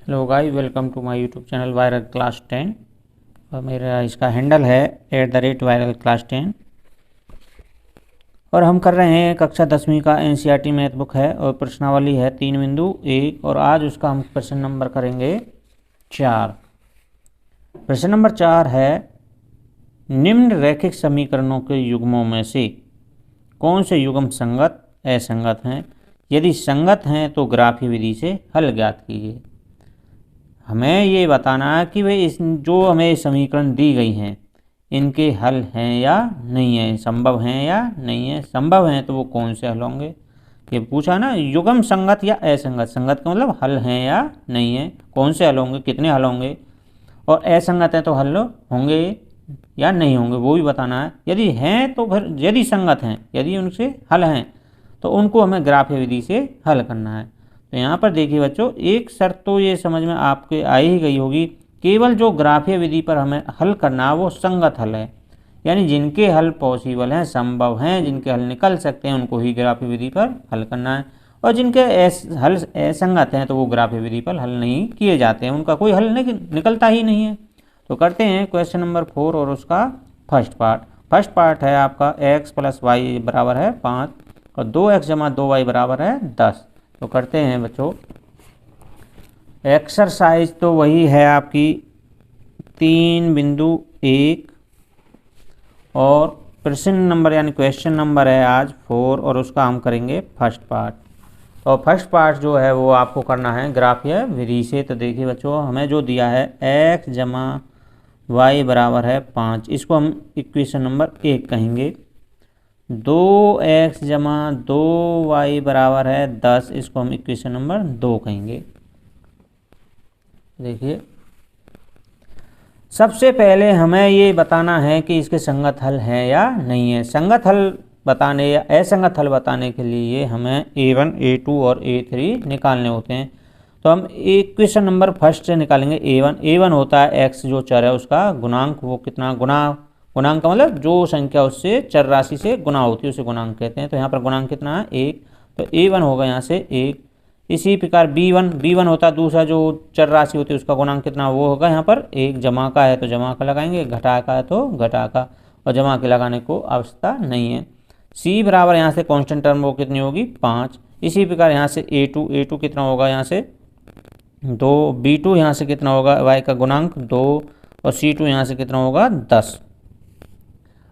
Hello guys, welcome to my YouTube channel viral class 10 और मेरा इसका हैंडल है @वायरल क्लास 10 और हम कर रहे हैं कक्षा 10वीं का एनसीईआरटी मैथ बुक है और प्रश्नावली है 3.1 और आज उसका हम प्रश्न नंबर करेंगे 4। प्रश्न नंबर 4 है निम्न रैखिक समीकरणों के युग्मों में से कौन से युग्म संगत असंगत हैं। यदि संगत हैं तो ग्राफीय विधि से हल ज्ञात कीजिए। हमें ये बताना है कि भाई इस जो हमें समीकरण दी गई हैं इनके हल हैं या नहीं है, संभव हैं या नहीं है। संभव हैं तो वो कौन से हल होंगे, ये पूछा ना। युग्म संगत या असंगत, संगत का मतलब हल हैं या नहीं है, कौन से हल होंगे, कितने हल होंगे, और असंगत है तो हल होंगे या नहीं होंगे वो भी बताना है। यदि हैं तो फिर यदि संगत हैं, यदि उनसे हल हैं तो उनको हमें ग्राफीय विधि से हल करना है। तो यहाँ पर देखिए बच्चों, एक शर्त तो ये समझ में आपके आ ही गई होगी, केवल जो ग्राफीय विधि पर हमें हल करना है वो संगत हल है, यानी जिनके हल पॉसिबल हैं, संभव हैं, जिनके हल निकल सकते हैं उनको ही ग्राफीय विधि पर हल करना है। और जिनके हल असंगत हैं तो वो ग्राफीय विधि पर हल नहीं किए जाते हैं, उनका कोई हल निकलता ही नहीं है। तो करते हैं क्वेश्चन नंबर 4 और उसका फर्स्ट पार्ट। फर्स्ट पार्ट है आपका x + y बराबर है 5 और 2x + 2y बराबर है 10। तो करते हैं बच्चों, एक्सरसाइज तो वही है आपकी 3.1 और प्रश्न नंबर यानी क्वेश्चन नंबर है आज 4 और उसका हम करेंगे फर्स्ट पार्ट। और फर्स्ट पार्ट जो है वो आपको करना है ग्राफीय विधि से। तो देखिए बच्चों, हमें जो दिया है x + y बराबर है 5, इसको हम इक्वेशन नंबर 1 कहेंगे। 2x + 2y बराबर है 10, इसको हम इक्वेशन नंबर 2 कहेंगे। देखिए, सबसे पहले हमें ये बताना है कि इसके संगत हल हैं या नहीं है। संगत हल बताने या असंगत हल बताने के लिए हमें a1, a2 और a3 निकालने होते हैं। तो हम इक्वेशन नंबर फर्स्ट से निकालेंगे a1 होता है x जो चर है उसका गुणांक, वो कितना गुणांक का मतलब जो संख्या उससे चर राशि से गुना होती है उसे गुणांक कहते हैं। तो यहाँ पर गुणांक कितना है 1, तो a1 होगा यहाँ से 1। इसी प्रकार b1 होता है दूसरा जो चर राशि होती है उसका गुणांक कितना, वो होगा यहाँ पर 1। जमा का है तो जमा का लगाएंगे, घटा का है तो घटा का, और जमा के लगाने को आवश्यकता नहीं है। c बराबर यहाँ से कांस्टेंट टर्म वो कितनी होगी 5। इसी प्रकार यहाँ से a2 कितना होगा यहाँ से 2, b2 यहाँ से कितना होगा y का गुणांक 2 और c2 यहाँ से कितना होगा 10।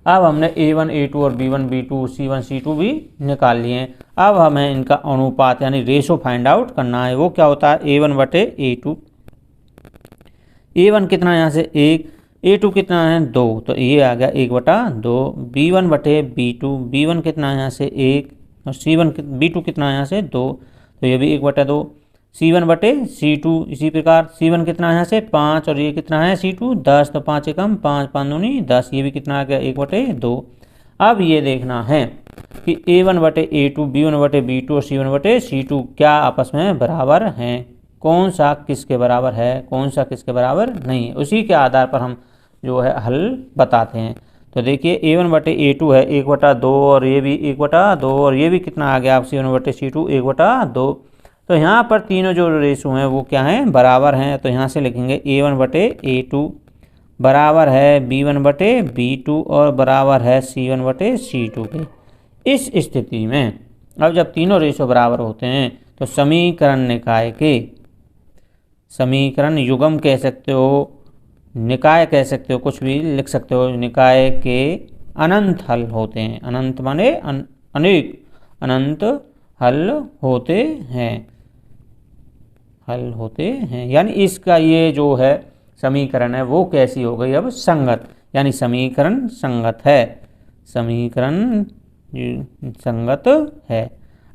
अब हमने a1, a2 और b1, b2, c1, c2 भी निकाल लिए हैं। अब हमें इनका अनुपात यानी रेशो फाइंड आउट करना है। वो क्या होता है a1/a2। a1 कितना यहाँ से 1, a2 कितना है 2, तो ये आ गया 1/2। b1/b2, b1 कितना है यहाँ से 1 और b2 कितना है यहाँ से 2, तो ये भी 1/2। c1/c2, इसी प्रकार c1 कितना है यहाँ से 5 और ये कितना है c2 10, तो 5 एकम 5, 5 दूनी 10, ये भी कितना आ गया 1/2। अब ये देखना है कि a1/a2, b1/b2 और c1/c2 क्या आपस में बराबर हैं, कौन सा किसके बराबर है, कौन सा किसके बराबर नहीं है। उसी के आधार पर हम जो है हल बताते हैं। तो देखिए a1/a2 है 1/2 और ये भी 1/2 और ये भी कितना आ गया आप c1/c2 1/2। तो यहाँ पर तीनों जो रेशो हैं वो क्या हैं, बराबर हैं। तो यहाँ से लिखेंगे a1/a2 बराबर है b1/b2 और बराबर है c1/c2 के। इस स्थिति में अब जब तीनों रेशो बराबर होते हैं तो समीकरण निकाय के, समीकरण युग्म कह सकते हो, निकाय कह सकते हो, कुछ भी लिख सकते हो, निकाय के अनंत हल होते हैं। अनंत माने अनेक, अनंत हल होते हैं, हल होते हैं। यानी इसका ये जो है समीकरण है वो कैसी हो गई अब संगत, यानी समीकरण संगत है, समीकरण संगत है।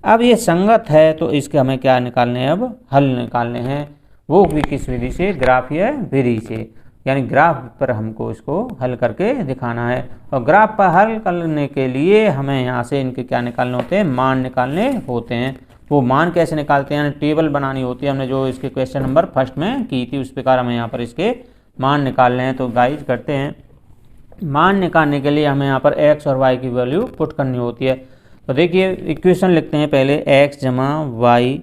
अब ये संगत है तो इसके हमें क्या निकालने हैं, अब हल निकालने हैं। वो भी किस विधि से, ग्राफीय विधि से, यानी ग्राफ पर हमको इसको हल करके दिखाना है। और ग्राफ पर हल करने के लिए हमें यहाँ से इनके क्या निकालने होते हैं, मान निकालने होते हैं। वो मान कैसे निकालते हैं, यानी टेबल बनानी होती है, हमने जो इसके क्वेश्चन नंबर फर्स्ट में की थी उस प्रकार हमें यहाँ पर इसके मान निकालने हैं। तो गाइज करते हैं, मान निकालने के लिए हमें यहाँ पर x और y की वैल्यू पुट करनी होती है। तो देखिए इक्वेशन लिखते हैं पहले, x + y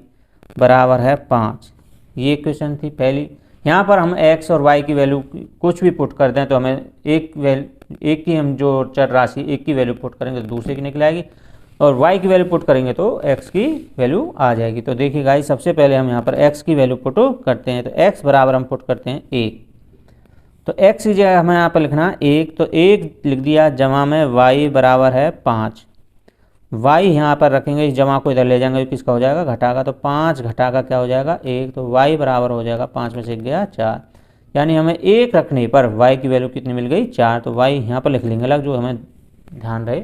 बराबर है 5। ये इक्वेशन थी पहली। यहाँ पर हम x और y की वैल्यू कुछ भी पुट कर दें तो हमें एक की हम जो चर राशि एक की वैल्यू पुट करेंगे तो दूसरे की निकल आएगी, और y की वैल्यू पुट करेंगे तो x की वैल्यू आ जाएगी। तो देखिए गाइस, सबसे पहले हम यहाँ पर x की वैल्यू पुट करते हैं। तो x बराबर हम पुट करते हैं 1, तो x की जगह हमें यहाँ पर लिखना 1, तो 1 लिख दिया, जमा में y बराबर है 5। y यहाँ पर रखेंगे, इस जमा को इधर ले जाएंगे तो किसका हो जाएगा, घटा का, तो 5 घटा का क्या हो जाएगा 1, तो y बराबर हो जाएगा 5 में से 1 गया 4, यानी हमें 1 रखने पर y की वैल्यू कितनी मिल गई 4, तो y यहाँ पर लिख लेंगे अलग, जो हमें ध्यान रहे।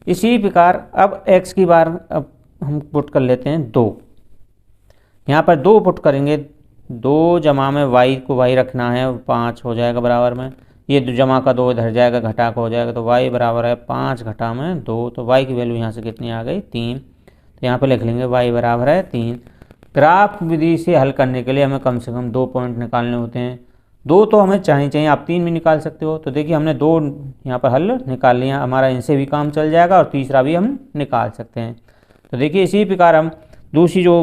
इसी प्रकार अब x की बार अब हम पुट कर लेते हैं 2, यहाँ पर 2 पुट करेंगे, 2 जमा में y को y रखना है, 5 हो जाएगा बराबर में, ये जमा का 2 इधर जाएगा, घटा का हो जाएगा, तो y बराबर है 5 घटा में 2, तो y की वैल्यू यहाँ से कितनी आ गई 3, तो यहाँ पे लिख लेंगे y बराबर है 3। ग्राफ विधि से हल करने के लिए हमें कम से कम 2 पॉइंट निकालने होते हैं, 2 तो हमें चाहिए, आप 3 भी निकाल सकते हो। तो देखिए हमने 2 यहाँ पर हल निकाल लिया, हमारा इनसे भी काम चल जाएगा और तीसरा भी हम निकाल सकते हैं। तो देखिए इसी प्रकार हम दूसरी जो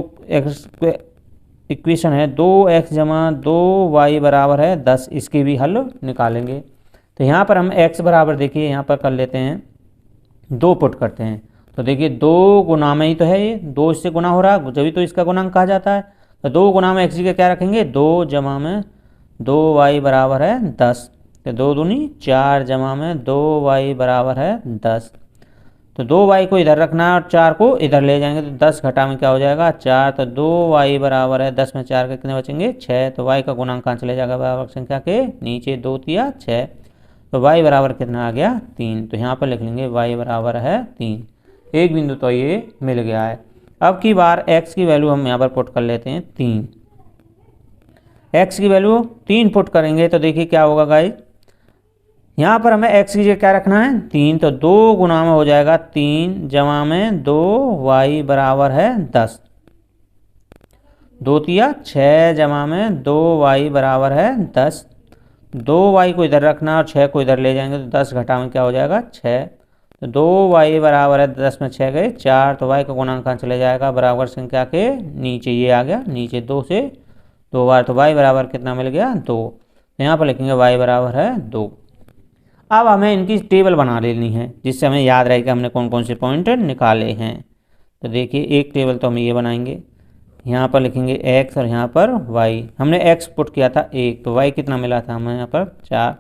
इक्वेशन है 2x जमा 2y बराबर है 10, इसके भी हल निकालेंगे। तो यहाँ पर हम x बराबर देखिए यहाँ पर कर लेते हैं 2 पुट करते हैं, तो देखिए 2 गुना में ही तो है, ये 2 इससे गुना हो रहा है, जब तो इसका गुणांक कहा जाता है। तो 2 गुना में x की क्या रखेंगे 2 जमा में 2y बराबर है 10, तो 2 दूनी 4 जमा में 2y बराबर है 10, तो 2y को इधर रखना है और 4 को इधर ले जाएंगे, तो 10 घटा में क्या हो जाएगा 4, तो 2y बराबर है 10 में 4 के कितने बचेंगे 6, तो y का गुणांक कहाँ चले जाएगा बराबर संख्या के नीचे, 2 तिया 6, तो y बराबर कितना आ गया 3, तो यहाँ पर लिख लेंगे y बराबर है 3। एक बिंदु तो ये मिल गया है। अब की बार x की वैल्यू हम यहाँ पर पुट कर लेते हैं 3, x की वैल्यू 3 पुट करेंगे तो देखिए क्या होगा गाइस, यहाँ पर हमें x की जगह क्या रखना है 3, तो 2 गुना में हो जाएगा 3 जमा में 2y बराबर है 10, 2 तिया 6 जमा में 2y बराबर है 10, 2y को इधर रखना और 6 को इधर ले जाएंगे तो 10 घटा में क्या हो जाएगा 6, तो 2y बराबर है 10 में 6 गए 4, तो y का गुणांक कहाँ चले जाएगा बराबर संख्या के नीचे, ये आ गया नीचे 2 से 2 बार, तो y बराबर कितना मिल गया 2, तो यहाँ पर लिखेंगे y बराबर है 2। अब हमें इनकी टेबल बना लेनी है जिससे हमें याद रहे कि हमने कौन कौन से पॉइंट निकाले हैं। तो देखिए एक टेबल तो हम ये बनाएंगे, यहाँ पर लिखेंगे x और यहाँ पर y, हमने x पुट किया था 1, तो y कितना मिला था हमें यहाँ पर 4,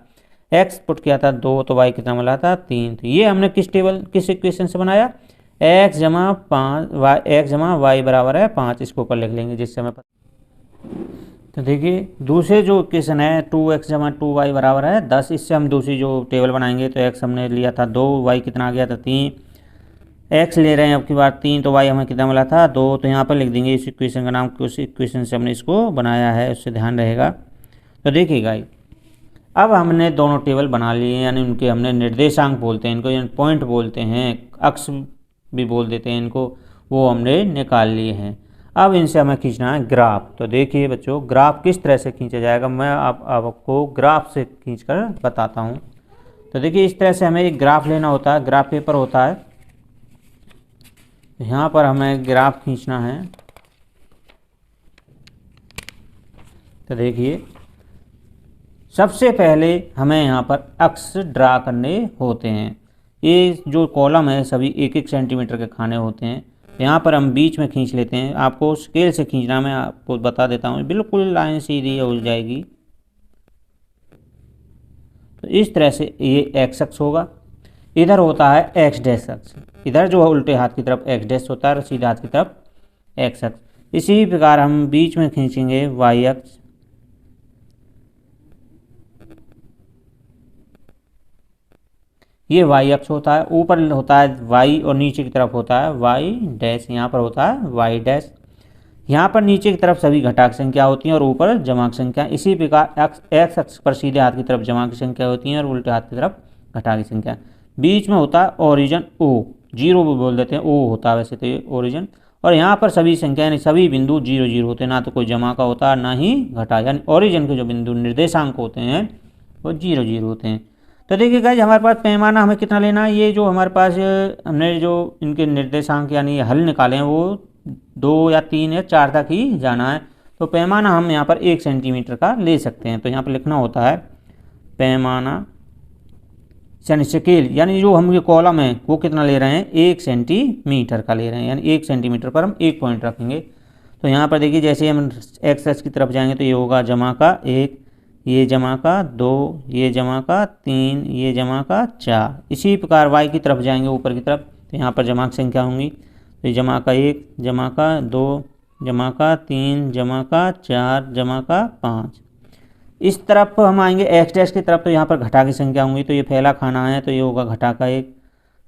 x पुट किया था 2, तो y कितना मिला था 3, तो ये हमने किस इक्वेशन से बनाया x जमा 5 x जमा y बराबर है 5, इसको ऊपर लिख लेंगे जिससे हमें तो देखिए दूसरे जो इक्वेशन है 2x जमा 2y बराबर है 10, इससे हम दूसरी जो टेबल बनाएंगे तो x हमने लिया था 2, y कितना आ गया था 3, x ले रहे हैं अब की बार 3, तो y हमें कितना मिला था 2, तो यहाँ पर लिख देंगे इस इक्वेशन का नाम, उस इक्वेशन से हमने इसको बनाया है, उससे ध्यान रहेगा। तो देखिएगा अब हमने दोनों टेबल बना लिए, यानी उनके हमने निर्देशांक बोलते हैं इनको, यानी पॉइंट बोलते हैं, अक्ष भी बोल देते हैं इनको, वो हमने निकाल लिए हैं। अब इनसे हमें खींचना है ग्राफ। तो देखिए बच्चों ग्राफ किस तरह से खींचा जाएगा, मैं आपको ग्राफ से खींचकर बताता हूँ। तो देखिए इस तरह से हमें एक ग्राफ लेना होता है, ग्राफ पेपर होता है, यहाँ पर हमें ग्राफ खींचना है। तो देखिए सबसे पहले हमें यहाँ पर अक्ष ड्रा करने होते हैं, ये जो कॉलम है सभी 1-1 सेंटीमीटर के खाने होते हैं, यहाँ पर हम बीच में खींच लेते हैं। आपको स्केल से खींचना मैं आपको बता देता हूँ, बिल्कुल लाइन सीधी हो जाएगी। तो इस तरह से ये एक्स अक्ष होगा, इधर होता है एक्स डैश अक्ष, इधर जो उल्टे हाथ की तरफ एक्स डैश होता है और सीधे हाथ की तरफ एक्स अक्ष। इसी प्रकार हम बीच में खींचेंगे वाई अक्ष, ये वाई अक्ष होता है, ऊपर होता है वाई और नीचे की तरफ होता है वाई डैश, यहाँ पर होता है वाई डैश। यहाँ पर नीचे की तरफ सभी घटाक संख्या होती हैं और ऊपर जमाक संख्या। इसी प्रकार एक्स अक्ष पर सीधे हाथ की तरफ जमा की संख्या होती है और उल्टे हाथ की तरफ घटा की संख्या। बीच में होता है ओरिजिन ओ, जीरो भी बोल देते हैं, ओ होता है वैसे तो ये ओरिजिन। और यहाँ पर सभी संख्या यानी सभी बिंदु 0 0 होते हैं, ना तो कोई जमा का होता है ना ही घटा, यानी ओरिजिन के जो बिंदु निर्देशांक होते हैं वो 0 0 होते हैं। तो देखिए गाइस हमारे पास पैमाना हमें कितना लेना है, ये जो हमारे पास हमने जो इनके निर्देशांक यानी हल निकाले हैं वो 2 या 3 या 4 तक ही जाना है। तो पैमाना हम यहाँ पर 1 सेंटीमीटर का ले सकते हैं। तो यहाँ पर लिखना होता है पैमाना यानी स्केल, यानी जो हम ये कॉलम है वो कितना ले रहे हैं 1 सेंटीमीटर का ले रहे हैं, यानी 1 सेंटीमीटर पर हम 1 पॉइंट रखेंगे। तो यहाँ पर देखिए जैसे हम एक्स एक्स की तरफ जाएंगे तो ये होगा जमा का 1, ये जमा का 2, ये जमा का 3, ये जमा का 4। इसी प्रकार वाई की तरफ जाएंगे ऊपर की तरफ तो यहाँ पर जमा की संख्या होंगी, तो ये जमा का 1, जमा का 2, जमा का 3, जमा का 4, जमा का 5। इस तरफ हम आएंगे एक्स डैश की तरफ तो यहाँ पर घटा की संख्या होंगी, तो ये फैला खाना है तो ये होगा घटा का 1,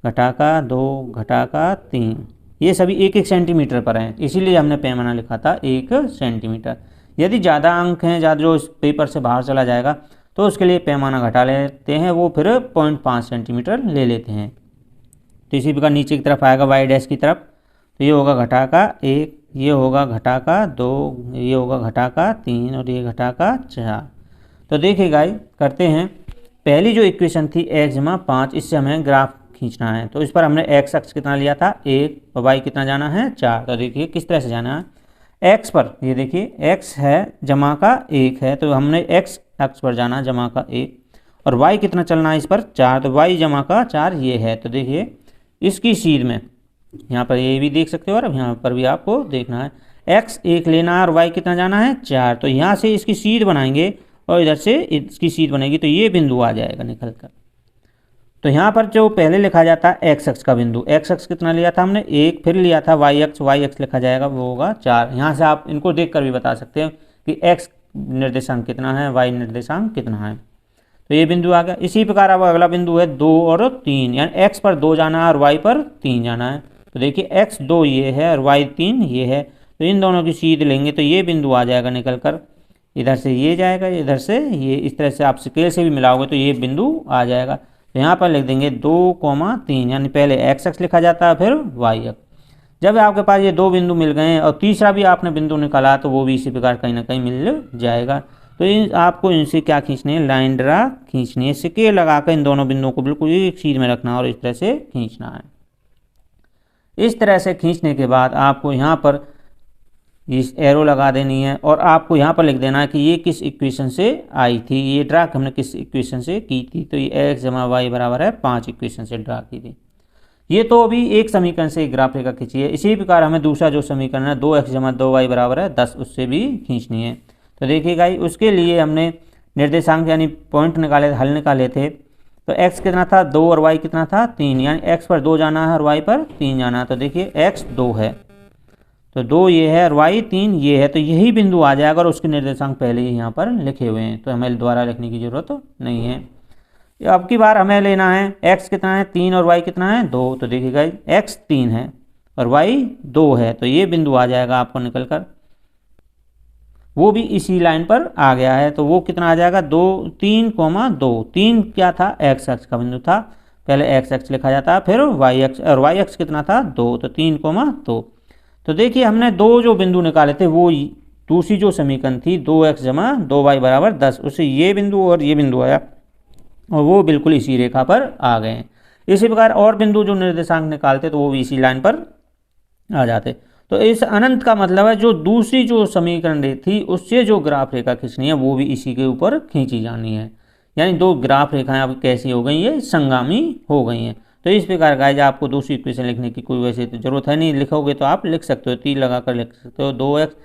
घटा का 2, घटा का 3। ये सभी 1-1 सेंटीमीटर पर हैं, इसीलिए हमने पैमाना लिखा था 1 सेंटीमीटर। यदि ज़्यादा अंक हैं, ज़्यादा जो इस पेपर से बाहर चला जाएगा तो उसके लिए पैमाना घटा लेते हैं, वो फिर 0.5 सेंटीमीटर ले लेते हैं। तो इसी प्रकार नीचे की तरफ आएगा वाई डैश की तरफ तो ये होगा घटा का 1, ये होगा घटा का 2, ये होगा घटा का 3 और ये घटा का 4। तो देखिए गाइस करते हैं, पहली जो इक्वेशन थी x जमा 5, इससे हमें ग्राफ खींचना है। तो इस पर हमने x अक्ष कितना लिया था 1 और y कितना जाना है 4। तो देखिए किस तरह से जाना है, x पर ये देखिए x है जमा का 1 है तो हमने x अक्ष पर जाना जमा का 1, और y कितना चलना है इस पर 4, तो y जमा का 4 ये है। तो देखिए इसकी सीध में यहाँ पर ये भी देख सकते हो और यहाँ पर भी आपको देखना है, x 1 लेना है और y कितना जाना है 4। तो यहाँ से इसकी सीध बनाएंगे और इधर से इसकी सीध बनेगी तो ये बिंदु आ जाएगा निकल कर। तो यहाँ पर जो पहले लिखा जाता है एक्स अक्ष का बिंदु, एक्स अक्ष कितना लिया था हमने 1, फिर लिया था वाई अक्ष लिखा जाएगा वो होगा 4। यहाँ से आप इनको देखकर भी बता सकते हैं कि एक्स निर्देशांक कितना है, वाई निर्देशांक कितना है। तो ये बिंदु आ गया। इसी प्रकार अब अगला बिंदु है 2 और 3, यानी एक्स पर 2 जाना है और वाई पर 3 जाना है। तो देखिए एक्स 2 ये है और वाई 3 ये है, तो इन दोनों की सीध लेंगे तो ये बिंदु आ जाएगा निकल कर, इधर से ये जाएगा इधर से ये, इस तरह से आप स्केल से भी मिलाओगे तो ये बिंदु आ जाएगा। तो यहाँ पर लिख देंगे 2,3, यानी पहले एक्स अक्ष लिखा जाता है फिर वाई अक्ष। जब आपके पास ये 2 बिंदु मिल गए और तीसरा भी आपने बिंदु निकाला तो वो भी इसी प्रकार कहीं ना कहीं मिल जाएगा। तो आपको इनसे क्या खींचनी है, लाइन ड्रा खींचनी है, स्केल लगाकर इन दोनों बिंदुओं को बिल्कुल एक सीध में रखना और इस तरह से खींचना है। इस तरह से खींचने के बाद आपको यहाँ पर इस एरो लगा देनी है और आपको यहाँ पर लिख देना है कि ये किस इक्वेशन से आई थी, ये ड्रा हमने किस इक्वेशन से की थी। तो ये x जमा वाई बराबर है 5 इक्वेशन से ड्रा की थी। ये तो अभी एक समीकरण से एक ग्राफ रेखा खींची है। इसी प्रकार हमें दूसरा जो समीकरण है 2x जमा 2y बराबर है 10, उससे भी खींचनी है। तो देखिएगा उसके लिए हमने निर्देशांक यानी पॉइंट निकाले, हल निकाले थे। तो x कितना था 2 और y कितना था 3, यानी x पर 2 जाना है और y पर 3 जाना है। तो देखिए x 2 है तो 2 ये है और y 3 ये है, तो यही बिंदु आ जाएगा और उसके निर्देशांक पहले ही यहाँ पर लिखे हुए हैं तो हमें दोबारा लिखने की जरूरत नहीं है। अब की बार हमें लेना है x कितना है 3 और y कितना है 2। तो देखिएगा x 3 है और y 2 है, तो ये बिंदु आ जाएगा आपको निकल कर, वो भी इसी लाइन पर आ गया है। तो वो कितना आ जाएगा 3,2। 3 क्या था x अक्ष का बिंदु था, पहले x अक्ष लिखा जाता फिर y अक्ष, और y अक्ष कितना था 2, तो 3,2। तो देखिए हमने 2 जो बिंदु निकाले थे वो दूसरी जो समीकरण थी 2x जमा 2y बराबर 10, उससे ये बिंदु और ये बिंदु आया और वो बिल्कुल इसी रेखा पर आ गए हैं। इसी प्रकार और बिंदु जो निर्देशांक निकालते तो वो भी इसी लाइन पर आ जाते। तो इस अनंत का मतलब है जो दूसरी जो समीकरण थी उससे जो ग्राफ रेखा खींचनी है वो भी इसी के ऊपर खींची जानी है, यानी 2 ग्राफ रेखाएं अब कैसी हो गई है, संगामी हो गई हैं। तो इस प्रकार गाइस आपको दूसरी इक्वेशन लिखने की कोई वैसे तो जरूरत है नहीं, लिखोगे तो आप लिख सकते हो, तीर लगा कर लिख सकते हो 2x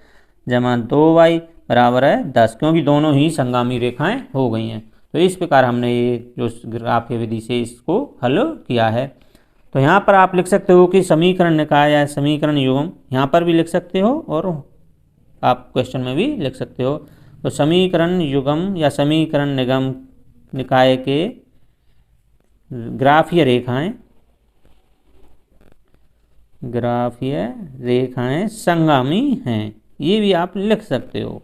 जमा 2y बराबर है 10, क्योंकि दोनों ही संगामी रेखाएं हो गई हैं। तो इस प्रकार हमने ये जो ग्राफ की विधि से इसको हल किया है। तो यहाँ पर आप लिख सकते हो कि समीकरण निकाय या समीकरण युग्म, यहाँ पर भी लिख सकते हो और आप क्वेश्चन में भी लिख सकते हो। तो समीकरण युग्म या समीकरण निगम निकाय के ग्राफीय रेखाएं संगामी हैं, ये भी आप लिख सकते हो।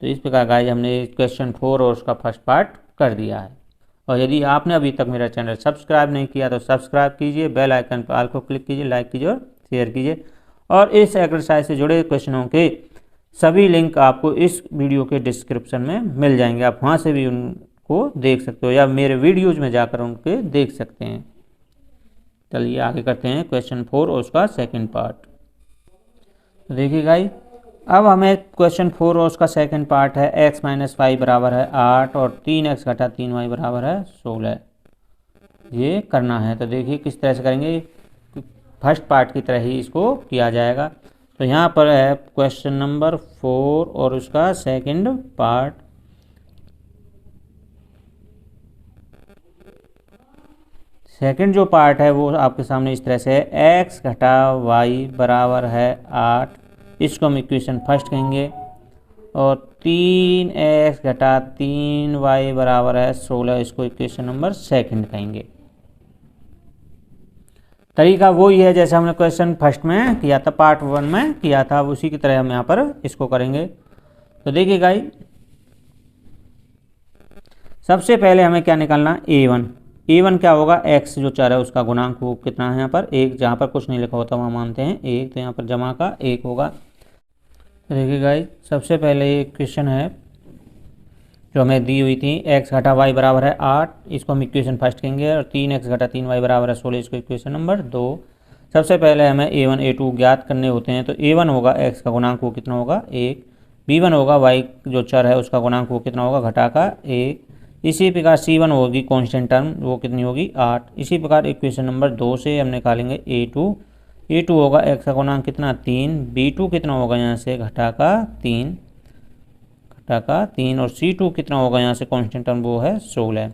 तो इस प्रकार गाइस हमने क्वेश्चन 4 और उसका फर्स्ट पार्ट कर दिया है। और यदि आपने अभी तक मेरा चैनल सब्सक्राइब नहीं किया तो सब्सक्राइब कीजिए, बेल आइकन पर ऑल को क्लिक कीजिए, लाइक कीजिए और शेयर कीजिए। और इस एक्सरसाइज से जुड़े क्वेश्चनों के सभी लिंक आपको इस वीडियो के डिस्क्रिप्शन में मिल जाएंगे, आप वहाँ से भी उनको देख सकते हो या मेरे वीडियोज में जाकर उनके देख सकते हैं। चलिए आगे करते हैं क्वेश्चन 4 और उसका सेकंड पार्ट। तो देखिए गाइस अब हमें क्वेश्चन 4 और उसका सेकंड पार्ट है x माइनस वाई बराबर है 8 और 3x घटा 3y बराबर है 16, ये करना है। तो देखिए किस तरह से करेंगे, फर्स्ट पार्ट की तरह ही इसको किया जाएगा। तो यहाँ पर है क्वेश्चन नंबर 4 और उसका सेकंड पार्ट। सेकंड जो पार्ट है वो आपके सामने इस तरह से है, x घटा वाई बराबर है 8, इसको हम इक्वेशन फर्स्ट कहेंगे, और 3x घटा 3y बराबर है 16, इसको इक्वेशन नंबर सेकंड कहेंगे। तरीका वही है जैसे हमने क्वेश्चन फर्स्ट में किया था, पार्ट 1 में किया था, उसी की तरह हम यहाँ पर इसको करेंगे। तो देखिए गाइस, सबसे पहले हमें क्या निकालना, a1 क्या होगा, x जो चर है उसका गुणांक वो कितना है यहाँ पर 1, जहाँ पर कुछ नहीं लिखा होता वहाँ मानते हैं 1, तो यहाँ पर जमा का 1 होगा। देखिए गाइस, सबसे पहले ये क्वेश्चन है जो हमें दी हुई थी, x घटा वाई बराबर है 8, इसको हम इक्वेशन फर्स्ट कहेंगे, और 3x घटा 3y बराबर है 16, इसको इक्वेशन नंबर 2। सबसे पहले हमें a1 a2 ज्ञात करने होते हैं। तो a1 होगा x का गुणांक वो कितना होगा 1, b1 होगा y जो चर है उसका गुणांक वो कितना होगा घटा का 1, इसी प्रकार c1 होगी कॉन्स्टेंट टर्म वो कितनी होगी 8। इसी प्रकार इक्वेशन नंबर 2 से हम निकालेंगे a2 होगा x का गुणांक कितना 3, b2 कितना होगा यहाँ से घटा का 3 और C2 कितना होगा यहाँ से कांस्टेंट टर्म वो है 16।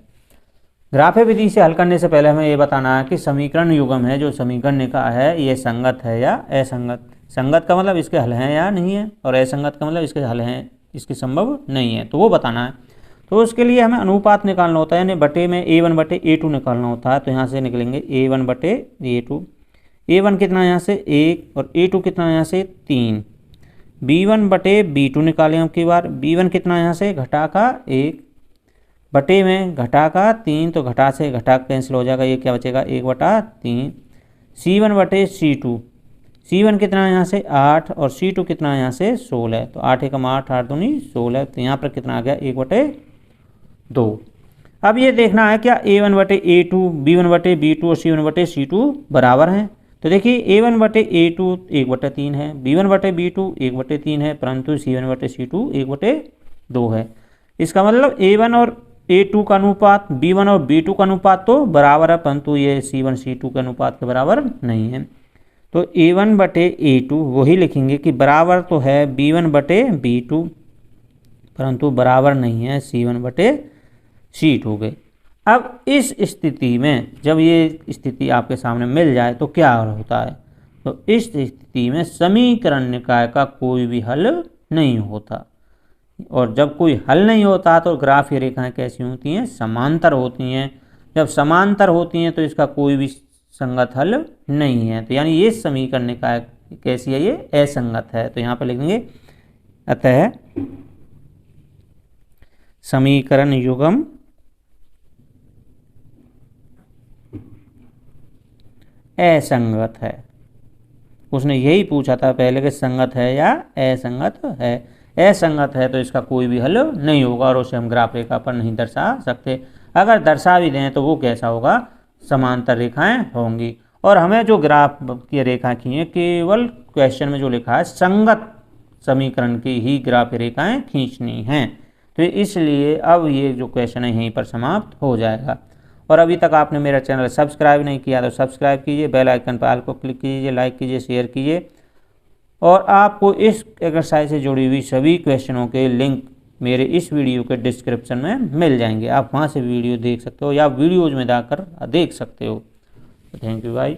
ग्राफे विधि से हल करने से पहले हमें ये बताना है कि समीकरण युग्म है जो समीकरण निकाय है ये संगत है या असंगत। संगत का मतलब इसके हल हैं या नहीं है, और असंगत का मतलब इसके हल हैं, इसकी संभव नहीं है, तो वो बताना है। तो उसके लिए हमें अनुपात निकालना होता है, यानी बटे में a1 बटे a2 निकालना होता है। तो यहाँ से निकलेंगे a1 बटे a2, a1 कितना यहाँ से 1 और a2 कितना यहाँ से 3, b1 बटे b2 निकालें अब की बार, b1 कितना यहाँ से घटा का 1 बटे में घटा का 3, तो घटा से घटा कैंसिल हो जाएगा, ये क्या बचेगा 1 बटा 3, c1 बटे c1 कितना यहाँ से 8 और c2 कितना यहाँ से 16, तो 8 एकम 8 8 दूनी 16, तो यहाँ पर कितना आ गया 1 बटे 2। अब ये देखना है क्या a1 बटे a2, b1 बटे b2 और c1 बटे c2 बराबर हैं। तो देखिए a1 बटे a2 1 बटे 3 है, b1 बटे b2 1 बटे 3 है, परंतु c1 बटे c2 1 बटे 2 है। इसका मतलब a1 और a2 का अनुपात b1 और b2 का अनुपात तो बराबर है, परंतु ये c1 c2 के अनुपात के बराबर नहीं है। तो a1 बटे a2 वही लिखेंगे कि बराबर तो है b1 बटे b2, परंतु बराबर नहीं है c1 बटे c2 के। अब इस स्थिति में जब ये स्थिति आपके सामने मिल जाए तो क्या होता है, तो इस स्थिति में समीकरण निकाय का कोई भी हल नहीं होता, और जब कोई हल नहीं होता तो ग्राफीय रेखाएं कैसी होती हैं, समांतर होती हैं। जब समांतर होती हैं तो इसका कोई भी संगत हल नहीं है, तो यानी ये समीकरण निकाय कैसी है, ये असंगत है। तो यहाँ पर लिखेंगे अतः समीकरण युग्म असंगत है। उसने यही पूछा था पहले कि संगत है या असंगत है। असंगत है तो इसका कोई भी हल नहीं होगा, और उसे हम ग्राफ रेखा पर नहीं दर्शा सकते। अगर दर्शा भी दें तो वो कैसा होगा, समांतर रेखाएं होंगी। और हमें जो ग्राफ की रेखा खींची है, केवल क्वेश्चन में जो लिखा है संगत समीकरण की ही ग्राफ रेखाएं खींचनी हैं। तो इसलिए अब ये जो क्वेश्चन है यहीं पर समाप्त हो जाएगा। और अभी तक आपने मेरा चैनल सब्सक्राइब नहीं किया तो सब्सक्राइब कीजिए, बेल आइकन पर ऑल को क्लिक कीजिए, लाइक कीजिए, शेयर कीजिए। और आपको इस एक्सरसाइज से जुड़ी हुई सभी क्वेश्चनों के लिंक मेरे इस वीडियो के डिस्क्रिप्शन में मिल जाएंगे, आप वहां से वीडियो देख सकते हो या वीडियोज में जाकर देख सकते हो। थैंक यू भाई।